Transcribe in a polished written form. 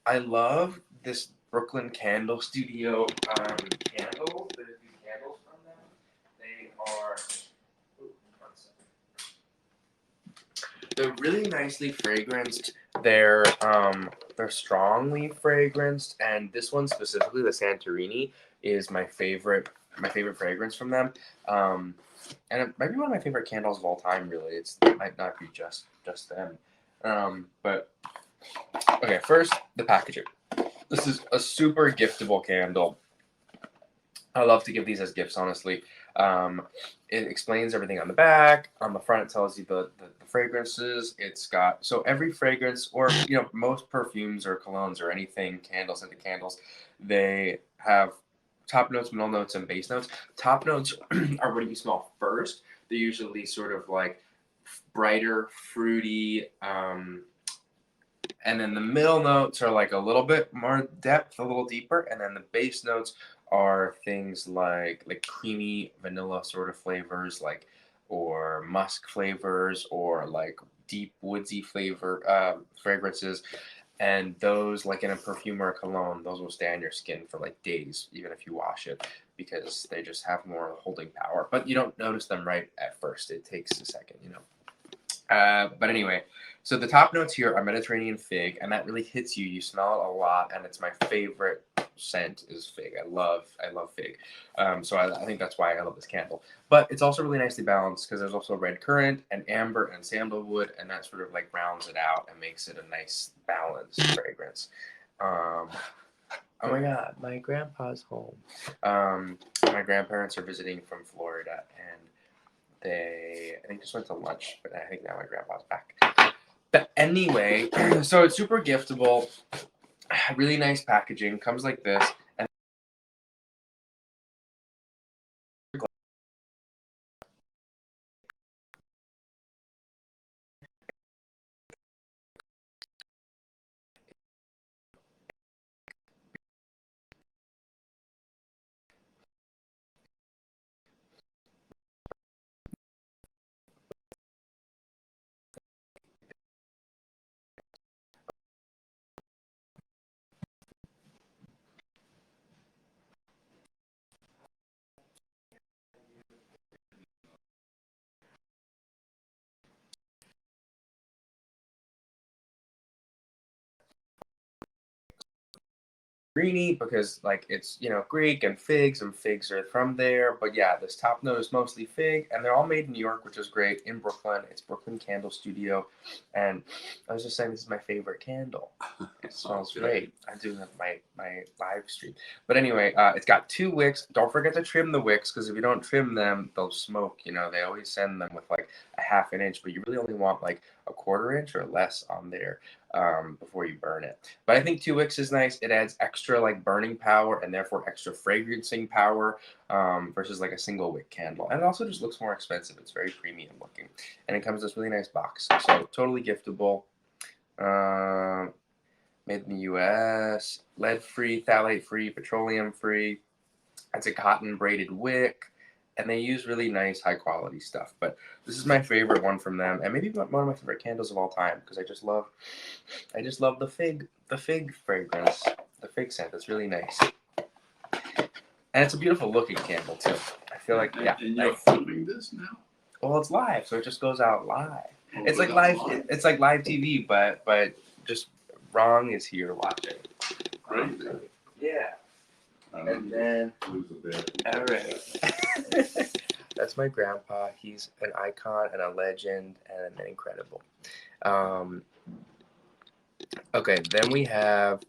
I love this Brooklyn Candle Studio candle. There's a few candles from them. They are. Ooh, one second. They're really nicely fragranced. They're strongly fragranced, and this one specifically, the Santorini, is my favorite. My favorite fragrance from them. Um, and it might be one of my favorite candles of all time. Really, it might not be just them. But okay, first the packaging. This is a super giftable candle. I love to give these as gifts, honestly. It explains everything on the back. On the front, it tells you the fragrances. It's got, so every fragrance, or most perfumes or colognes or anything, candles, scented candles, they have top notes, middle notes, and base notes. Top notes are what you smell first. They're usually sort of like brighter, fruity, and then the middle notes are like a little bit more depth, a little deeper, and then the base notes are things like creamy vanilla sort of flavors, or musk flavors, or like deep woodsy fragrances. And those, like in a perfume or a cologne, those will stay on your skin for like days, even if you wash it, because they just have more holding power. But you don't notice them right at first. It takes a second. But anyway, so the top notes here are Mediterranean fig, and that really hits you. You smell it a lot, and it's my favorite scent is fig. I love fig. So I think that's why I love this candle. But it's also really nicely balanced because there's also red currant and amber and sandalwood, and that sort of like rounds it out and makes it a nice balanced fragrance. Oh my God, my grandpa's home. My grandparents are visiting from Florida, and I think just went to lunch, but I think now my grandpa's back. But anyway, so it's super giftable, really nice packaging, comes like this, and greeny because like it's Greek and figs are from there. But yeah, this top note is mostly fig, and they're all made in New York, which is great. In Brooklyn, it's Brooklyn Candle Studio, and I was just saying this is my favorite candle. It smells great. I do have my live stream, but anyway, it's got 2 wicks. Don't forget to trim the wicks because if you don't trim them, they'll smoke. They always send them with like a half an inch, but you really only want like a quarter inch or less on there before you burn it. But I think 2 wicks is nice. It adds extra like burning power and therefore extra fragrancing power versus like a single wick candle. And it also just looks more expensive. It's very premium looking. And it comes in this really nice box. So totally giftable. Made in the US, lead-free, phthalate-free, petroleum-free. It's a cotton braided wick. And they use really nice, high-quality stuff. But this is my favorite one from them, and maybe one of my favorite candles of all time because I just love the fig fragrance, the fig scent. It's really nice, and it's a beautiful looking candle too. I feel like And you're filming this now? Well, it's live, so it just goes out live. Oh, It's like live. It's like live TV, but just Wrong is here watching. Great. Yeah. And then, all right. That's my grandpa. He's an icon and a legend and incredible. Okay, then we have